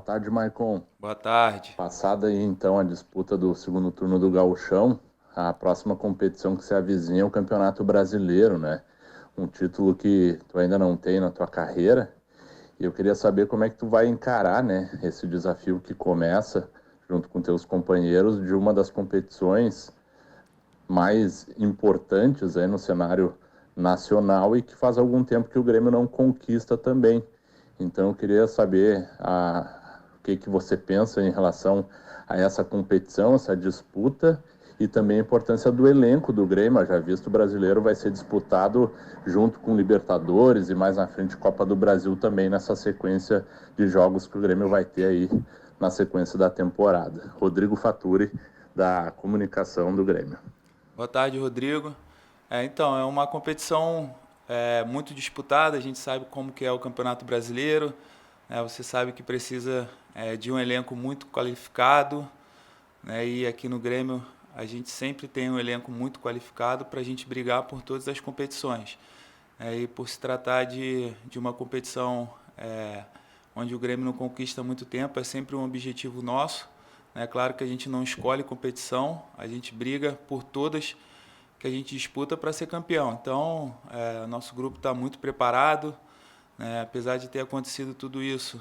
tarde, Maicon. Boa tarde. Passada aí então a disputa do segundo turno do Gauchão, a próxima competição que se avizinha é o Campeonato Brasileiro, né? Um título que tu ainda não tem na tua carreira. E eu queria saber como é que tu vai encarar, né, esse desafio que começa junto com teus companheiros de uma das competições mais importantes aí no cenário nacional e que faz algum tempo que o Grêmio não conquista também. Então eu queria saber o que você pensa em relação a essa competição, essa disputa e também a importância do elenco do Grêmio. Já visto o brasileiro vai ser disputado junto com Libertadores e mais na frente Copa do Brasil também nessa sequência de jogos que o Grêmio vai ter aí na sequência da temporada. Rodrigo Faturi, da comunicação do Grêmio. Boa tarde, Rodrigo. Então, é uma competição muito disputada, a gente sabe como que é o Campeonato Brasileiro, né? Você sabe que precisa de um elenco muito qualificado, né? E aqui no Grêmio a gente sempre tem um elenco muito qualificado para a gente brigar por todas as competições. E por se tratar de uma competição onde o Grêmio não conquista muito tempo, é sempre um objetivo nosso. É claro que a gente não escolhe competição, a gente briga por todas que a gente disputa para ser campeão. Então, nosso grupo está muito preparado, né? Apesar de ter acontecido tudo isso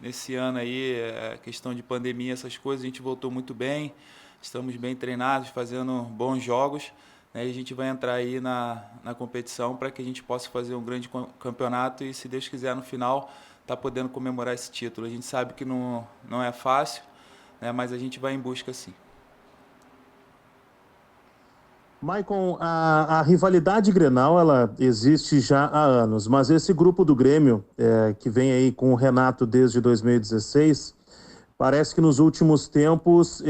nesse ano aí, questão de pandemia, essas coisas, a gente voltou muito bem, estamos bem treinados, fazendo bons jogos, né? E a gente vai entrar aí na competição para que a gente possa fazer um grande campeonato e, se Deus quiser, no final, tá podendo comemorar esse título. A gente sabe que não é fácil, né? Mas a gente vai em busca sim. Maicon, a rivalidade Grenal, ela existe já há anos, mas esse grupo do Grêmio, que vem aí com o Renato desde 2016, parece que nos últimos tempos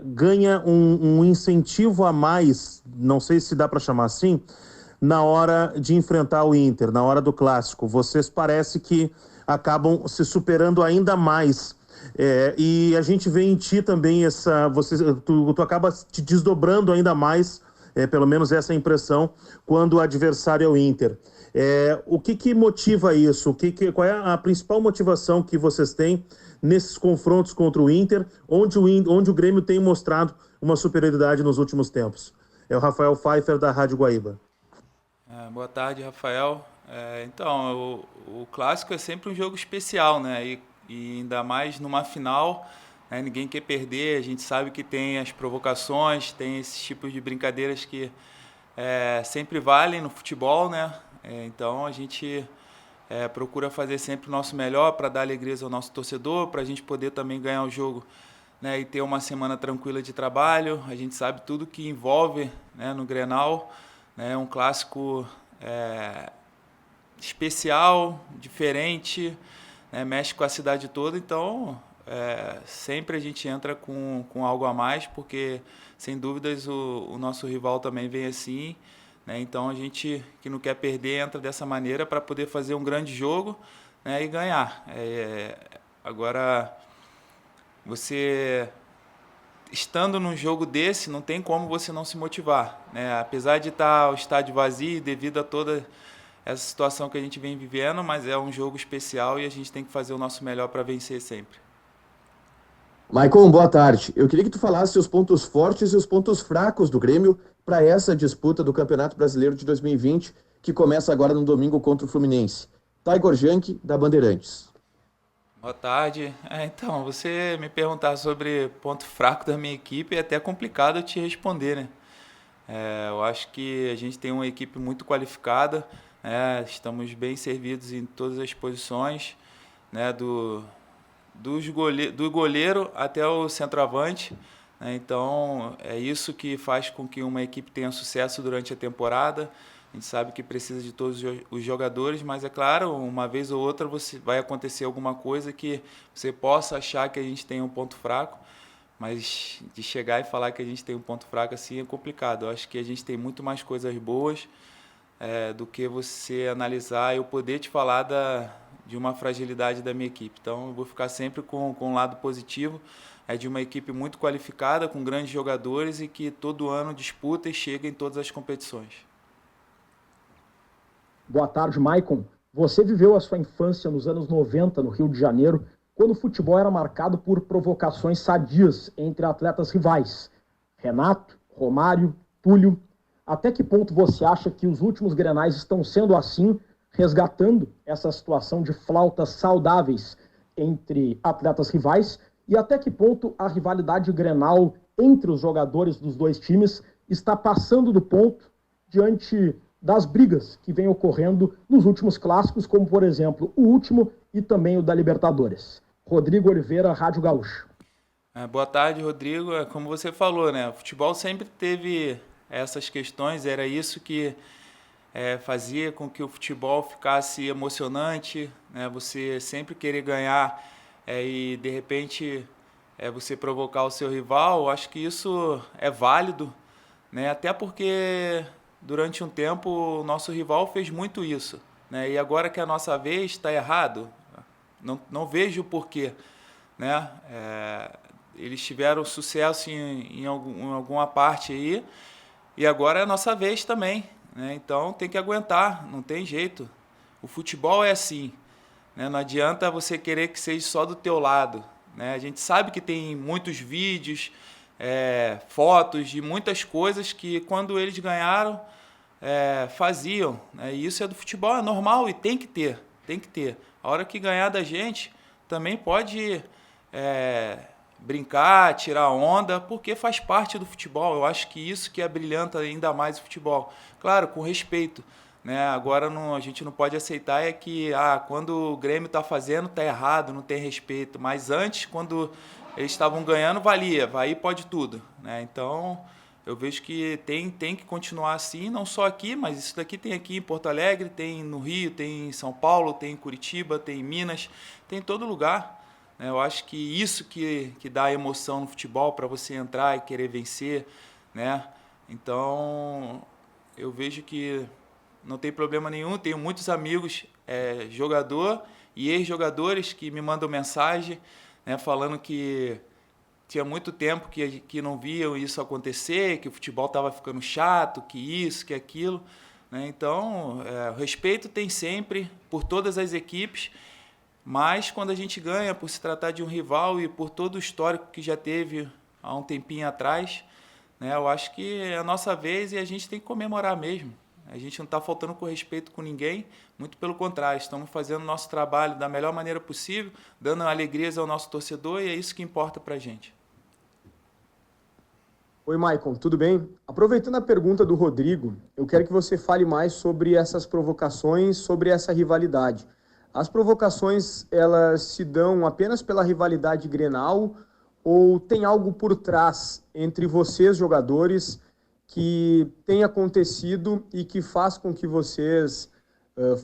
ganha um incentivo a mais, não sei se dá para chamar assim, na hora de enfrentar o Inter, na hora do clássico. Vocês parece que acabam se superando ainda mais. E a gente vê em ti também tu acaba te desdobrando ainda mais, pelo menos essa é a impressão, quando o adversário é o Inter. O que motiva isso? Qual é a principal motivação que vocês têm nesses confrontos contra o Inter, onde o Grêmio tem mostrado uma superioridade nos últimos tempos? É o Rafael Pfeiffer, da Rádio Guaíba. Boa tarde, Rafael. Então, o clássico é sempre um jogo especial, né? E ainda mais numa final, né? Ninguém quer perder. A gente sabe que tem as provocações, tem esses tipos de brincadeiras que sempre valem no futebol, né? Então a gente procura fazer sempre o nosso melhor para dar alegrias ao nosso torcedor, para a gente poder também ganhar o jogo, né? E ter uma semana tranquila de trabalho. A gente sabe tudo que envolve, né, no Grenal. É um clássico especial, diferente, né? Mexe com a cidade toda, então sempre a gente entra com algo a mais, porque sem dúvidas o nosso rival também vem assim, né? Então a gente que não quer perder entra dessa maneira para poder fazer um grande jogo, né, e ganhar. Agora, você estando num jogo desse, não tem como você não se motivar, né? Apesar de estar o estádio vazio devido a toda essa situação que a gente vem vivendo, mas é um jogo especial e a gente tem que fazer o nosso melhor para vencer sempre. Maicon, boa tarde. Eu queria que tu falasse os pontos fortes e os pontos fracos do Grêmio para essa disputa do Campeonato Brasileiro de 2020, que começa agora no domingo contra o Fluminense. Taigor Jank, da Bandeirantes. Boa tarde. Então, você me perguntar sobre ponto fraco da minha equipe é até complicado eu te responder, né? Eu acho que a gente tem uma equipe muito qualificada, né? Estamos bem servidos em todas as posições, né? Do goleiro até o centroavante, né? Então, é isso que faz com que uma equipe tenha sucesso durante a temporada. A gente sabe que precisa de todos os jogadores, mas é claro, uma vez ou outra vai acontecer alguma coisa que você possa achar que a gente tem um ponto fraco, mas de chegar e falar que a gente tem um ponto fraco assim é complicado. Eu acho que a gente tem muito mais coisas boas do que você analisar e eu poder te falar de uma fragilidade da minha equipe. Então eu vou ficar sempre com um lado positivo, de uma equipe muito qualificada, com grandes jogadores e que todo ano disputa e chega em todas as competições. Boa tarde, Maicon. Você viveu a sua infância nos anos 90 no Rio de Janeiro, quando o futebol era marcado por provocações sadias entre atletas rivais. Renato, Romário, Túlio. Até que ponto você acha que os últimos Grenais estão sendo assim, resgatando essa situação de flautas saudáveis entre atletas rivais? E até que ponto a rivalidade Grenal entre os jogadores dos dois times está passando do ponto diante das brigas que vêm ocorrendo nos últimos clássicos, como, por exemplo, o último e também o da Libertadores? Rodrigo Oliveira, Rádio Gaúcho. Boa tarde, Rodrigo. Como você falou, né? O futebol sempre teve essas questões, era isso que fazia com que o futebol ficasse emocionante, né? Você sempre querer ganhar e, de repente, você provocar o seu rival. Eu acho que isso é válido, né? Até porque, durante um tempo, o nosso rival fez muito isso, né? E agora que é a nossa vez, está errado. Não vejo o porquê, né? Eles tiveram sucesso em alguma parte aí e agora é a nossa vez também, né? Então tem que aguentar, não tem jeito. O futebol é assim, né? Não adianta você querer que seja só do teu lado, né? A gente sabe que tem muitos vídeos, fotos de muitas coisas que quando eles ganharam faziam, né? E isso é do futebol, é normal e tem que ter. A hora que ganhar da gente, também pode brincar, tirar onda, porque faz parte do futebol. Eu acho que isso que brilhanta ainda mais o futebol. Claro, com respeito, né? Agora a gente não pode aceitar que quando o Grêmio está fazendo, está errado, não tem respeito. Mas antes, quando eles estavam ganhando, valia, vai pode tudo, né? Então, eu vejo que tem que continuar assim, não só aqui, mas isso daqui tem aqui em Porto Alegre, tem no Rio, tem em São Paulo, tem em Curitiba, tem em Minas, tem em todo lugar, né? Eu acho que isso que dá emoção no futebol, para você entrar e querer vencer, né? Então, eu vejo que não tem problema nenhum, tenho muitos amigos, jogador e ex-jogadores que me mandam mensagem, né, falando que tinha muito tempo que não viam isso acontecer, que o futebol estava ficando chato, que isso, que aquilo, né? Então, o respeito tem sempre por todas as equipes, mas quando a gente ganha, por se tratar de um rival e por todo o histórico que já teve há um tempinho atrás, né, eu acho que é a nossa vez e a gente tem que comemorar mesmo. A gente não está faltando com respeito com ninguém, muito pelo contrário, estamos fazendo o nosso trabalho da melhor maneira possível, dando alegrias ao nosso torcedor e é isso que importa para a gente. Oi, Maicon, tudo bem? Aproveitando a pergunta do Rodrigo, eu quero que você fale mais sobre essas provocações, sobre essa rivalidade. As provocações, elas se dão apenas pela rivalidade Grenal ou tem algo por trás entre vocês, jogadores, que tem acontecido e que faz com que vocês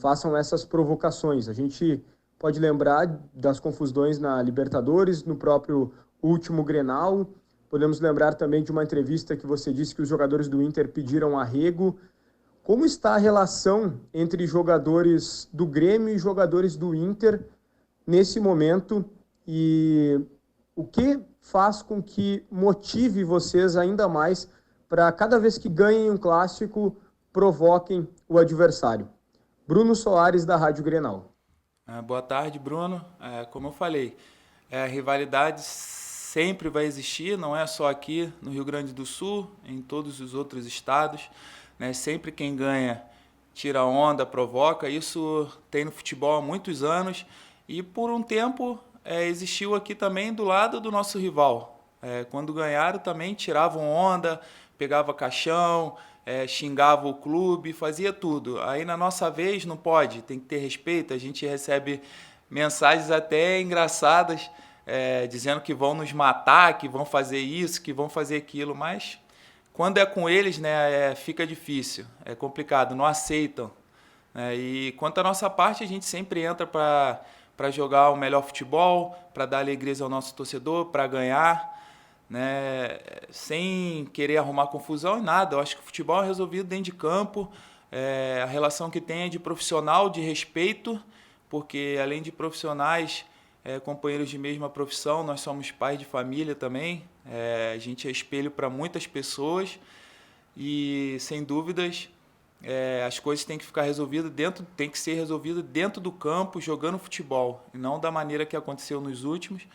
façam essas provocações? A gente pode lembrar das confusões na Libertadores, no próprio último Grenal. Podemos lembrar também de uma entrevista que você disse que os jogadores do Inter pediram arrego. Como está a relação entre jogadores do Grêmio e jogadores do Inter nesse momento? E o que faz com que motive vocês ainda mais para cada vez que ganhem um clássico, provoquem o adversário? Bruno Soares, da Rádio Grenal. Boa tarde, Bruno. Como eu falei, a rivalidade sempre vai existir, não é só aqui no Rio Grande do Sul, em todos os outros estados, né? Sempre quem ganha tira onda, provoca. Isso tem no futebol há muitos anos e por um tempo existiu aqui também do lado do nosso rival. Quando ganharam também tiravam onda, pegava caixão, xingava o clube, fazia tudo. Aí na nossa vez não pode, tem que ter respeito. A gente recebe mensagens até engraçadas, dizendo que vão nos matar, que vão fazer isso, que vão fazer aquilo, mas quando é com eles, né, fica difícil, é complicado, não aceitam. E quanto à nossa parte, a gente sempre entra para jogar o melhor futebol, para dar alegrias ao nosso torcedor, para ganhar, né, sem querer arrumar confusão e nada. Eu acho que o futebol é resolvido dentro de campo, a relação que tem é de profissional, de respeito, porque além de profissionais, companheiros de mesma profissão, nós somos pais de família também, a gente é espelho para muitas pessoas e, sem dúvidas, as coisas têm que ficar resolvidas tem que ser resolvido dentro do campo, jogando futebol, e não da maneira que aconteceu nos últimos,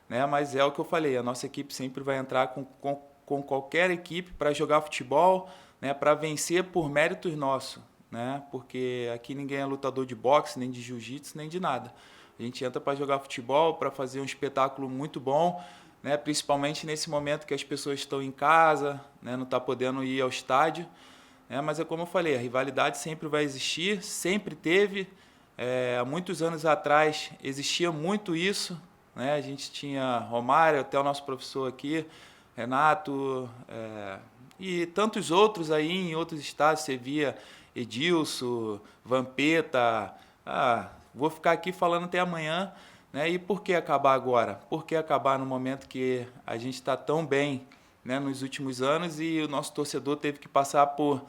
né? Mas é o que eu falei, a nossa equipe sempre vai entrar com qualquer equipe para jogar futebol, né? Para vencer por méritos nossos, né? Porque aqui ninguém é lutador de boxe, nem de jiu-jitsu, nem de nada. A gente entra para jogar futebol, para fazer um espetáculo muito bom, né? Principalmente nesse momento que as pessoas estão em casa, né? Não está podendo ir ao estádio. Mas é como eu falei, a rivalidade sempre vai existir, sempre teve. Há muitos anos atrás existia muito isso, né? A gente tinha Romário, até o nosso professor aqui, Renato, e tantos outros aí em outros estados. Você via Edilson, Vampeta. Vou ficar aqui falando até amanhã, né? E por que acabar agora? Por que acabar no momento que a gente está tão bem, né, nos últimos anos, e o nosso torcedor teve que passar por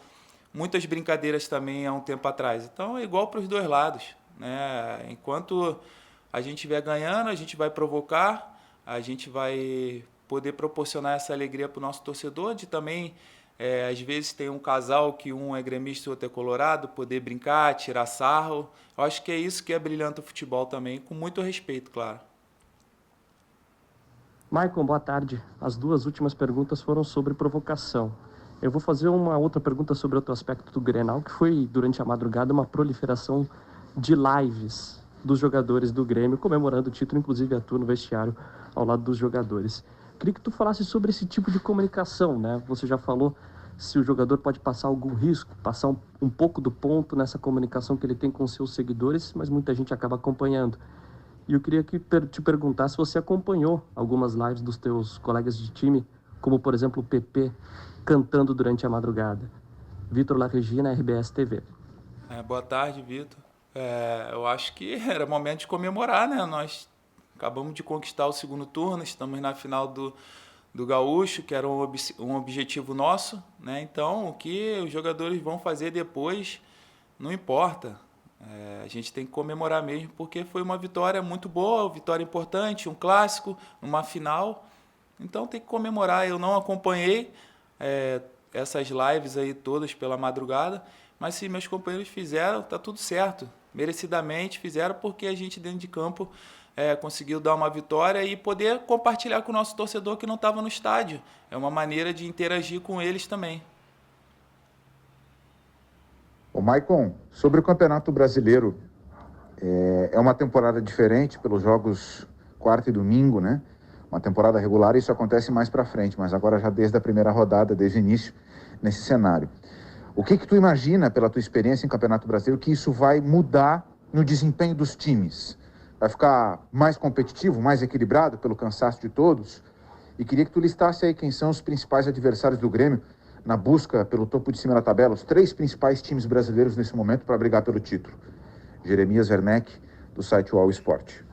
muitas brincadeiras também há um tempo atrás? Então é igual para os dois lados, né? Enquanto a gente estiver ganhando, a gente vai provocar, a gente vai poder proporcionar essa alegria para o nosso torcedor, de também, às vezes tem um casal que um é gremista e o outro é colorado, poder brincar, tirar sarro. Eu acho que é isso que brilhanta o futebol também, com muito respeito, claro. Maicon, boa tarde. As duas últimas perguntas foram sobre provocação. Eu vou fazer uma outra pergunta sobre outro aspecto do Grenal, que foi, durante a madrugada, uma proliferação de lives dos jogadores do Grêmio, comemorando o título, inclusive a tu no vestiário, ao lado dos jogadores. Queria que tu falasse sobre esse tipo de comunicação, né? Você já falou se o jogador pode passar algum risco, passar um pouco do ponto nessa comunicação que ele tem com seus seguidores, mas muita gente acaba acompanhando. E eu queria te perguntar se você acompanhou algumas lives dos teus colegas de time, como, por exemplo, o PP, cantando durante a madrugada. Vitor La Regina, RBS TV. Boa tarde, Vitor. Eu acho que era momento de comemorar, né? Nós acabamos de conquistar o segundo turno, estamos na final do Gaúcho, que era um objetivo nosso, né? Então, o que os jogadores vão fazer depois não importa. A gente tem que comemorar mesmo, porque foi uma vitória muito boa, uma vitória importante, um clássico, uma final. Então tem que comemorar. Eu não acompanhei essas lives aí todas pela madrugada, mas se meus companheiros fizeram, tá tudo certo. Merecidamente fizeram, porque a gente dentro de campo conseguiu dar uma vitória e poder compartilhar com o nosso torcedor que não estava no estádio. É uma maneira de interagir com eles também. Ô Maicon, sobre o Campeonato Brasileiro, é uma temporada diferente pelos jogos quarta e domingo, né? Uma temporada regular, isso acontece mais para frente, mas agora já desde a primeira rodada, desde o início, nesse cenário. O que tu imagina, pela tua experiência em Campeonato Brasileiro, que isso vai mudar no desempenho dos times? Vai ficar mais competitivo, mais equilibrado pelo cansaço de todos? E queria que tu listasse aí quem são os principais adversários do Grêmio na busca pelo topo de cima da tabela, os 3 principais times brasileiros nesse momento para brigar pelo título. Jeremias Werneck, do site UOL Esporte.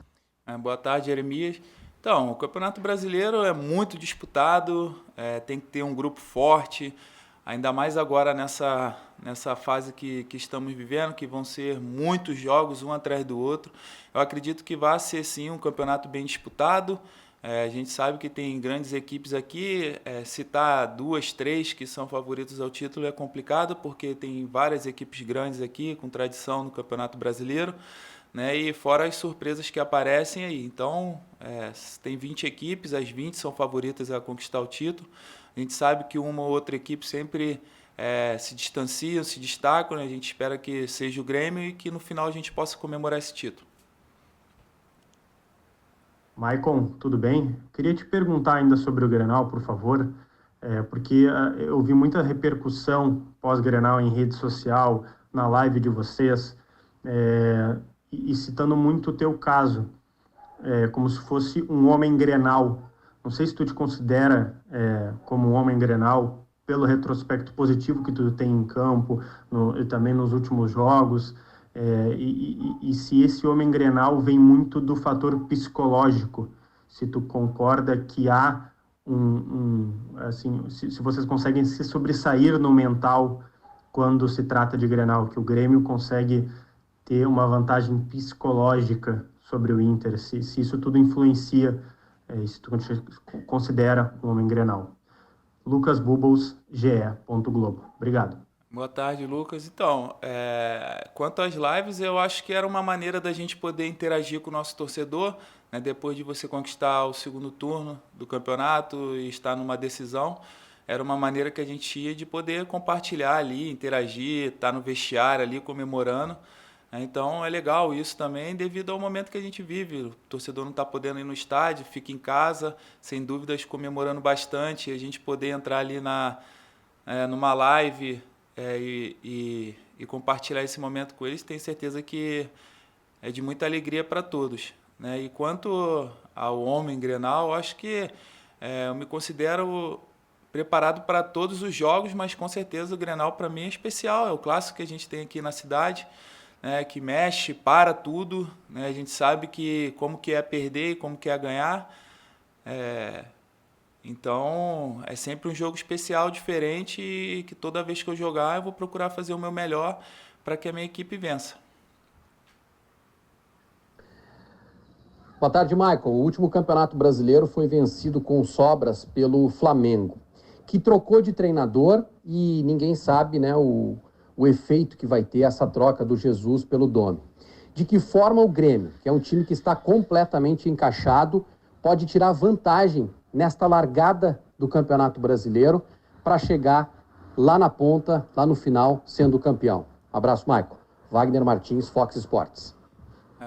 Boa tarde, Jeremias. Então, o Campeonato Brasileiro é muito disputado, tem que ter um grupo forte, ainda mais agora nessa fase que estamos vivendo, que vão ser muitos jogos, um atrás do outro. Eu acredito que vai ser, sim, um campeonato bem disputado. A gente sabe que tem grandes equipes aqui, citar 2, 3 que são favoritos ao título é complicado, porque tem várias equipes grandes aqui, com tradição no Campeonato Brasileiro, né? E fora as surpresas que aparecem aí. Então, tem 20 equipes, as 20 são favoritas a conquistar o título. A gente sabe que uma ou outra equipe sempre se distanciam, se destacam, né? A gente espera que seja o Grêmio e que no final a gente possa comemorar esse título. Maicon, tudo bem? Queria te perguntar ainda sobre o Grenal, por favor, porque eu vi muita repercussão pós-Grenal em rede social, na live de vocês, e citando muito o teu caso, como se fosse um homem Grenal. Não sei se tu te considera como um homem Grenal, pelo retrospecto positivo que tu tem em campo, e também nos últimos jogos, e se esse homem Grenal vem muito do fator psicológico, se tu concorda que há assim, se vocês conseguem se sobressair no mental quando se trata de Grenal, que o Grêmio consegue ter uma vantagem psicológica sobre o Inter, se isso tudo influencia, se tu considera um homem Grenal. Lucas Bubbles, GE. Globo. Obrigado. Boa tarde, Lucas. Então, quanto às lives, eu acho que era uma maneira da gente poder interagir com o nosso torcedor, né, depois de você conquistar o segundo turno do campeonato e estar numa decisão. Era uma maneira que a gente tinha de poder compartilhar ali, interagir, estar no vestiário ali comemorando. Então é legal isso também, devido ao momento que a gente vive. O torcedor não está podendo ir no estádio, fica em casa, sem dúvidas comemorando bastante. A gente poder entrar ali numa live e compartilhar esse momento com eles, tenho certeza que é de muita alegria para todos, né? E quanto ao homem Grenal, acho que eu me considero preparado para todos os jogos, mas com certeza o Grenal para mim é especial, é o clássico que a gente tem aqui na cidade, né, que mexe, para tudo, né? A gente sabe como que é perder e como que é ganhar. Então, é sempre um jogo especial, diferente, e que toda vez que eu jogar, eu vou procurar fazer o meu melhor para que a minha equipe vença. Boa tarde, Michael. O último Campeonato Brasileiro foi vencido com sobras pelo Flamengo, que trocou de treinador e ninguém sabe, né, o efeito que vai ter essa troca do Jesus pelo Domi. De que forma o Grêmio, que é um time que está completamente encaixado, pode tirar vantagem nesta largada do Campeonato Brasileiro para chegar lá na ponta, lá no final, sendo campeão? Abraço, Michael. Wagner Martins, Fox Sports.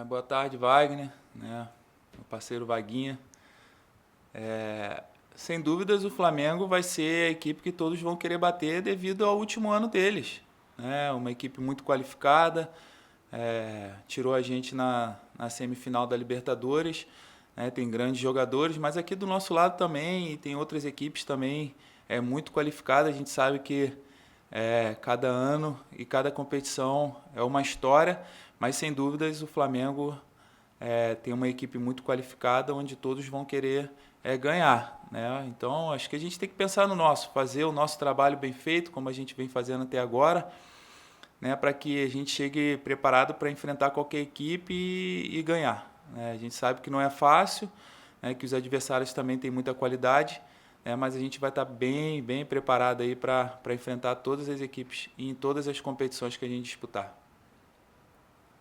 Boa tarde, Wagner, né? Meu parceiro Vaguinha. Sem dúvidas, o Flamengo vai ser a equipe que todos vão querer bater devido ao último ano deles, né? Uma equipe muito qualificada, tirou a gente na semifinal da Libertadores. Tem grandes jogadores, mas aqui do nosso lado também, e tem outras equipes também muito qualificadas. A gente sabe que cada ano e cada competição é uma história, mas sem dúvidas o Flamengo tem uma equipe muito qualificada, onde todos vão querer ganhar, né? Então acho que a gente tem que pensar no fazer o nosso trabalho bem feito, como a gente vem fazendo até agora, né, para que a gente chegue preparado para enfrentar qualquer equipe e ganhar. A gente sabe que não é fácil, né, que os adversários também têm muita qualidade, né, mas a gente vai estar bem preparado aí para enfrentar todas as equipes e em todas as competições que a gente disputar.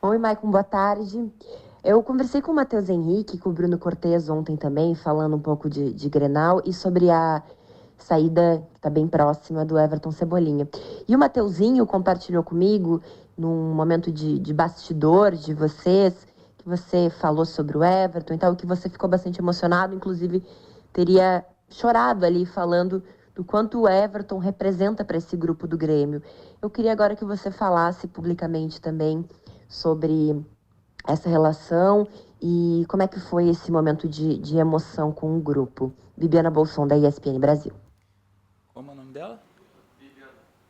Oi, Maicon, boa tarde. Eu conversei com o Matheus Henrique e com o Bruno Cortez ontem também, falando um pouco de Grenal e sobre a saída que está bem próxima do Everton Cebolinha. E o Mateuzinho compartilhou comigo, num momento de bastidor de vocês, que você falou sobre o Everton e tal, que você ficou bastante emocionado, inclusive teria chorado ali falando do quanto o Everton representa para esse grupo do Grêmio. Eu queria agora que você falasse publicamente também sobre essa relação e como é que foi esse momento de emoção com o grupo. Bibiana Bolson, da ESPN Brasil. Como é o nome dela?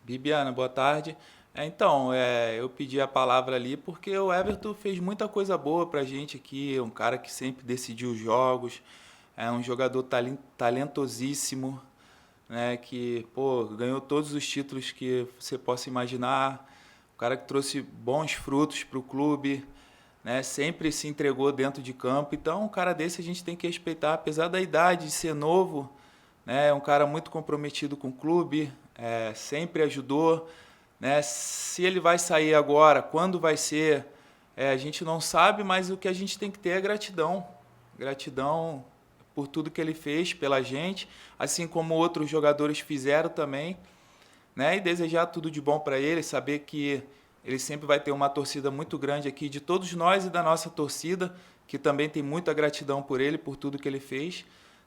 Bibiana, boa tarde. Então, eu pedi a palavra ali porque o Everton fez muita coisa boa pra gente aqui, um cara que sempre decidiu os jogos, é um jogador talentosíssimo, né, que ganhou todos os títulos que você possa imaginar, um cara que trouxe bons frutos para o clube, né, sempre se entregou dentro de campo. Então, um cara desse a gente tem que respeitar, apesar da idade, de ser novo, né, é um cara muito comprometido com o clube, sempre ajudou. Né? Se ele vai sair agora, quando vai ser, a gente não sabe, mas o que a gente tem que ter é gratidão. Gratidão por tudo que ele fez pela gente, assim como outros jogadores fizeram também, né? E desejar tudo de bom para ele, saber que ele sempre vai ter uma torcida muito grande aqui, de todos nós e da nossa torcida, que também tem muita gratidão por ele, por tudo que ele fez,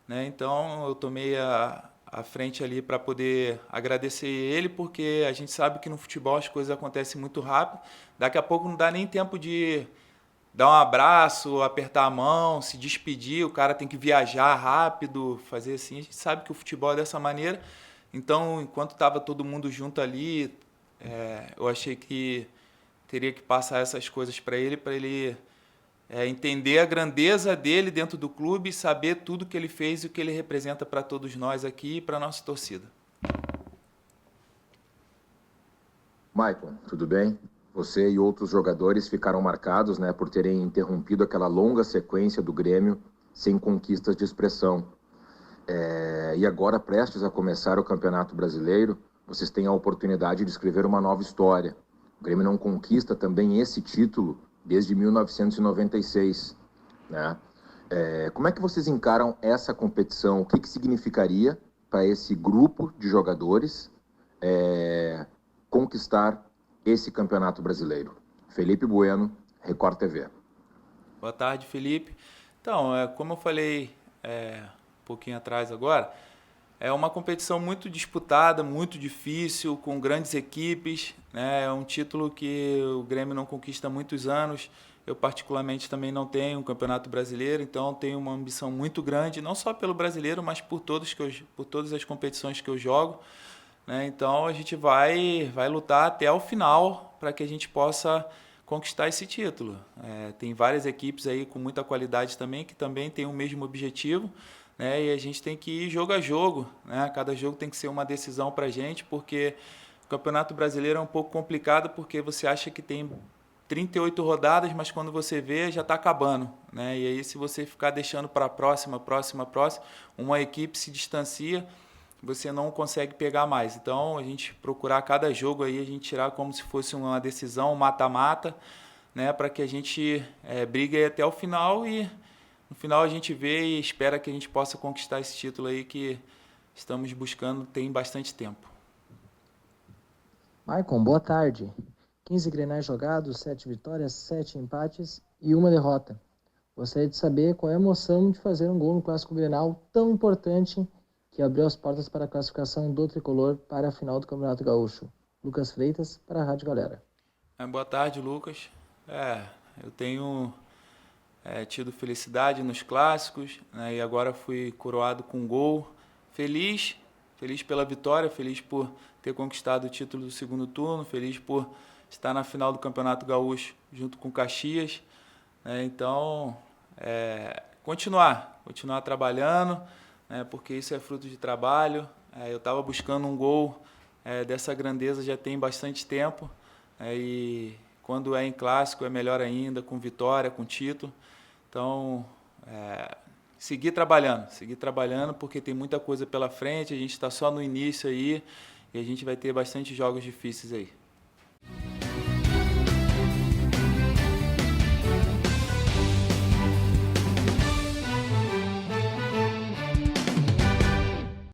né? Então eu tomei à frente ali para poder agradecer ele, porque a gente sabe que no futebol as coisas acontecem muito rápido, daqui a pouco não dá nem tempo de dar um abraço, apertar a mão, se despedir, o cara tem que viajar rápido, fazer assim, a gente sabe que o futebol é dessa maneira. Então, enquanto estava todo mundo junto ali, eu achei que teria que passar essas coisas para ele entender a grandeza dele dentro do clube e saber tudo que ele fez e o que ele representa para todos nós aqui e para a nossa torcida. Maicon, tudo bem? Você e outros jogadores ficaram marcados, né, por terem interrompido aquela longa sequência do Grêmio sem conquistas de expressão. E agora, prestes a começar o Campeonato Brasileiro, vocês têm a oportunidade de escrever uma nova história. O Grêmio não conquista também esse título desde 1996, né? Como é que vocês encaram essa competição? O que significaria para esse grupo de jogadores conquistar esse campeonato brasileiro? Felipe Bueno, Record TV. Boa tarde, Felipe. Então, como eu falei um pouquinho atrás agora, é uma competição muito disputada, muito difícil, com grandes equipes, né? É um título que o Grêmio não conquista há muitos anos. Eu, particularmente, também não tenho um campeonato brasileiro, então tenho uma ambição muito grande, não só pelo brasileiro, mas por todas as competições que eu jogo, né? Então, a gente vai lutar até o final para que a gente possa conquistar esse título. Tem várias equipes aí com muita qualidade também, que também têm o mesmo objetivo, né? E a gente tem que ir jogo a jogo, né? Cada jogo tem que ser uma decisão para a gente, porque o Campeonato Brasileiro é um pouco complicado, porque você acha que tem 38 rodadas, mas quando você vê, já está acabando, né? E aí, se você ficar deixando para a próxima, uma equipe se distancia, você não consegue pegar mais. Então, a gente procurar cada jogo aí, a gente tirar como se fosse uma decisão, um mata-mata, né? Para que a gente brigue aí até o final e no final a gente vê e espera que a gente possa conquistar esse título aí que estamos buscando tem bastante tempo. Maicon, boa tarde. 15 Grenais jogados, 7 vitórias, 7 empates e 1 derrota. Gostaria de saber qual é a emoção de fazer um gol no Clássico Grenal tão importante que abriu as portas para a classificação do Tricolor para a final do Campeonato Gaúcho. Lucas Freitas, para a Rádio Galera. Boa tarde, Lucas. Eu tenho tido felicidade nos clássicos, né, e agora fui coroado com um gol. Feliz pela vitória, feliz por ter conquistado o título do segundo turno, feliz por estar na final do Campeonato Gaúcho junto com Caxias. Então, continuar trabalhando, porque isso é fruto de trabalho. Eu estava buscando um gol dessa grandeza já tem bastante tempo, e quando é em clássico é melhor ainda, com vitória, com título. Então, seguir trabalhando, porque tem muita coisa pela frente, a gente está só no início aí, e a gente vai ter bastante jogos difíceis aí.